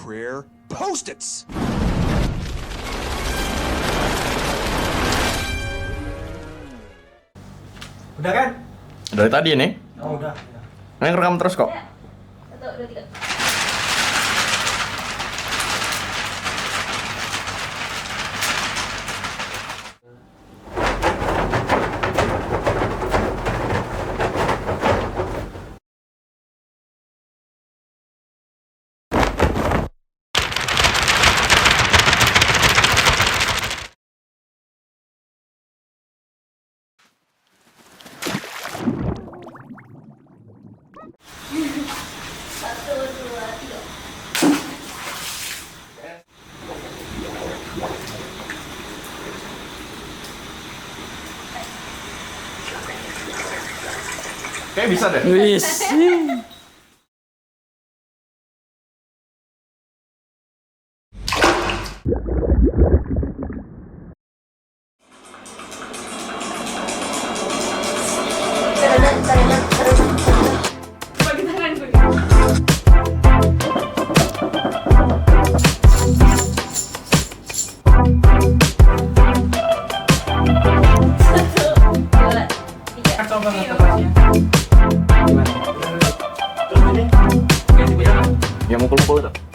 Prayer Post-its! Udah kan? Dari tadi nih. Oh udah. Nah, rekam terus kok. 1, 2, 3. Satu, dua, tiga. Kayak bisa deh. Wis. Bagi tangan gue. Satu, dua, tiga. Coba ngetepasnya. Gimana? Terus ini? Ganti beda. Yang mukul-mukul tuh.